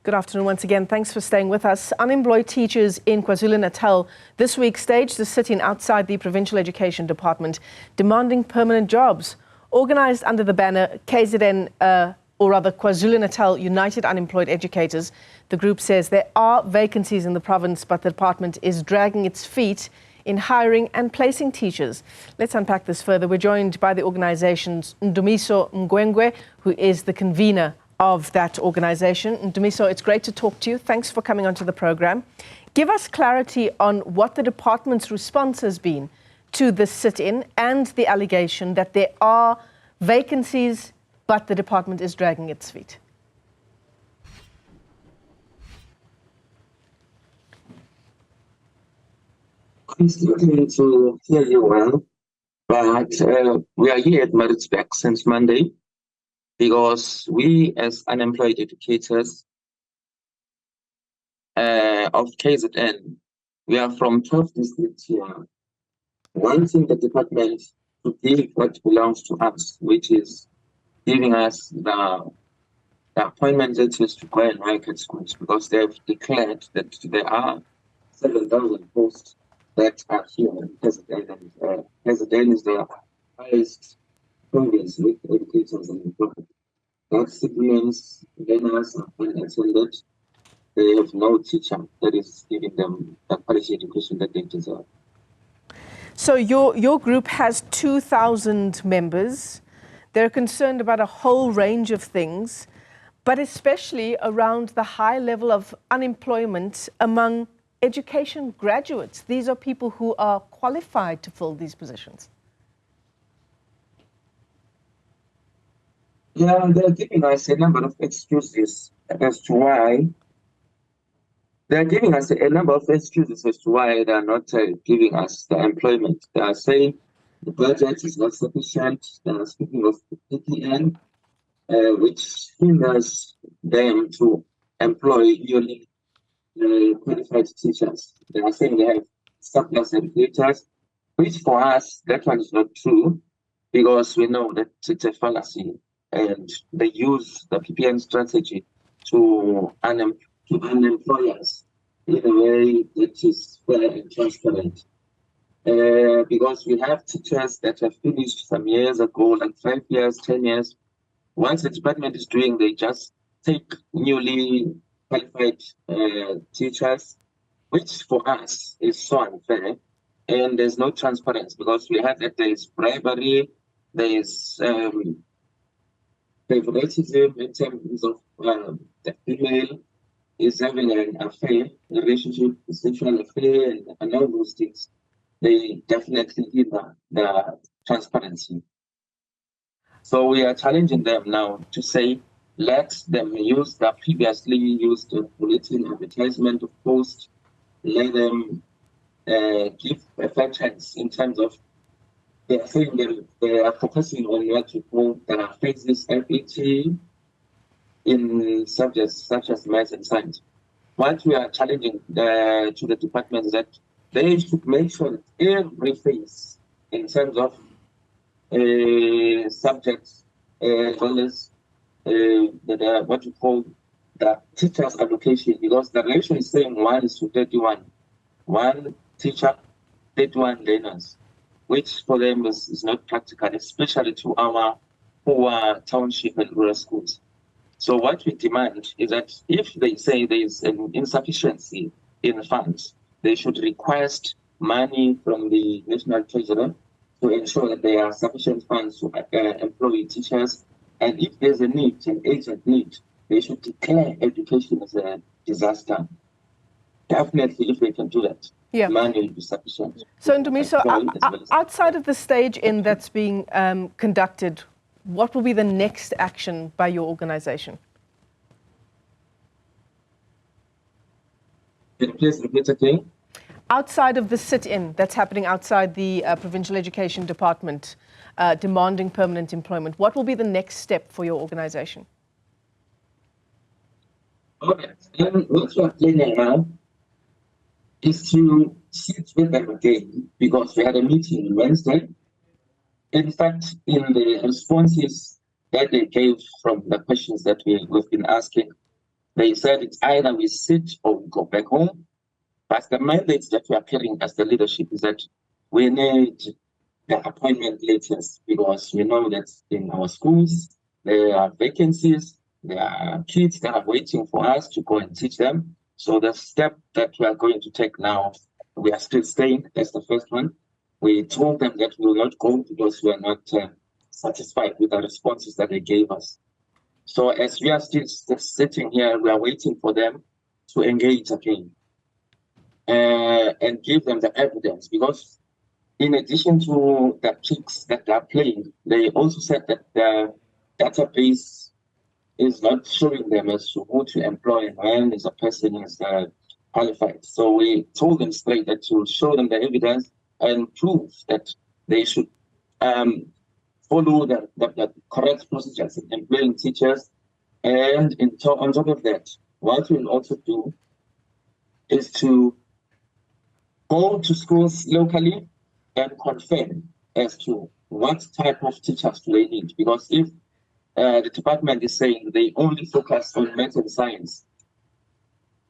Good afternoon once again. Thanks for staying with us. Unemployed teachers in KwaZulu-Natal this week staged a sit-in outside the Provincial Education Department demanding permanent jobs. Organised under the banner KZN, or rather KwaZulu-Natal United Unemployed Educators, the group says there are vacancies in the province, but the department is dragging its feet in hiring and placing teachers. Let's unpack this further. We're joined by the organisation's Ndumiso Mngwengwe, who is the convener of that organisation. Ndumiso, it's great to talk to you. Thanks for coming onto the programme. Give us clarity on what the department's response has been to this sit-in and the allegation that there are vacancies, but the department is dragging its feet. I'm struggling to hear you well, but we are here at Maritzburg since Monday because we, as unemployed educators of KZN, we are from 12 districts here, wanting the department to give what belongs to us, which is giving us the appointment letters to go and work at schools, because they've declared that there are 7,000 posts that are here in KZN. KZN is the highest province with educators and employment. That simply means learners are unattended. They have no teacher that is giving them the quality education that they deserve. So your group has 2,000 members. They're concerned about a whole range of things, but especially around the high level of unemployment among education graduates. These are people who are qualified to fill these positions. Yeah, they're giving us a number of excuses as to why. They're giving us a number of excuses as to why they're not giving us the employment. They are saying the budget is not sufficient. They are speaking of PTN, which hinders them to employ newly qualified teachers. They are saying they have surplus educators, which for us, that one is not true, because we know that it's a fallacy. And they use the PPN strategy to unemploy us in a way that is fair and transparent. Because we have teachers that have finished some years ago, like 5 years, 10 years. Once the department is doing, they just take newly qualified teachers, which for us is so unfair. And there's no transparency, because we have that there is bribery, there is favoritism in terms of the female is having an affair, a relationship, a sexual affair, and all those things. They definitely need the transparency. So we are challenging them now to say, let them use the previously used bulletin advertisement of post, let them give a fair chance in terms of they are saying they are focusing on what you call the phases FET in subjects such as maths and science. What we are challenging to the department is that they should make sure that every phase in terms of subjects, as well as what you call the teacher's allocation, because the ratio is saying 1:31. 1 teacher, 31 learners, which for them is not practical, especially to our poor township and rural schools. So what we demand is that if they say there is an insufficiency in funds, they should request money from the National Treasury to ensure that there are sufficient funds to employ teachers. And if there's a need, an urgent need, they should declare education as a disaster. Definitely, if they can do that, money will be sufficient. So, Ndumiso, outside of the stage-in that's being conducted, what will be the next action by your organisation? Can you please repeat again? Outside of the sit-in that's happening outside the Provincial Education Department, demanding permanent employment, what will be the next step for your organisation? Okay, and what we are planning now is to sit with them again, because we had a meeting on Wednesday. In fact, in the responses that they gave from the questions that we've been asking, They said it's either we sit or we go back home. But the mandates that we are carrying as the leadership is that we need the appointment letters, because we know that in our schools there are vacancies, there are kids that are waiting for us to go and teach them. So the step that we are going to take now, we are still staying. That's the first one. We told them that we will not go because we are not satisfied with the responses that they gave us. So as we are still sitting here, we are waiting for them to engage again and give them the evidence, because in addition to the tricks that they are playing, they also said that the database is not showing them as to who to employ and when is a person is qualified. So we told them straight that to show them the evidence and prove that they should follow the correct procedures in employing teachers. And on top of that, what we'll also do is to go to schools locally and confirm as to what type of teachers do they need. Because if the department is saying they only focus on math and science,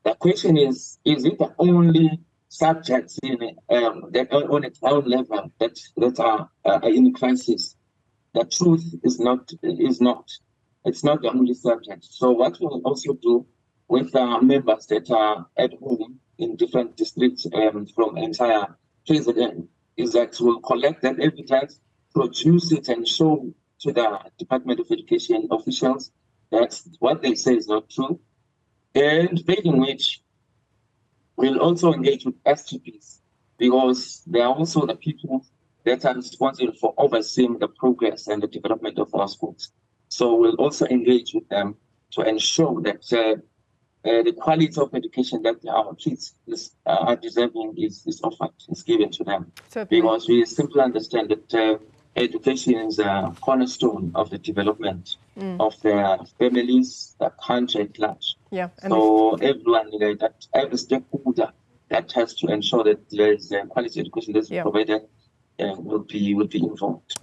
the question is it the only subjects in that are on its own level that are in crisis? The truth is not. It's not the only subject. So what we'll also do with our members that are at home in different districts from entire KZN is that we'll collect that evidence, produce it, and show to the Department of Education officials that what they say is not true, and failing which we'll also engage with STPs, because they are also the people that are responsible for overseeing the progress and the development of our schools. So we'll also engage with them to ensure that the quality of education that our kids are deserving is offered, is given to them. Certainly. Because we simply understand that education is a cornerstone of the development of their families, the country at large. Yeah. So everyone, every stakeholder that has to ensure that there is quality education that's provided will be involved.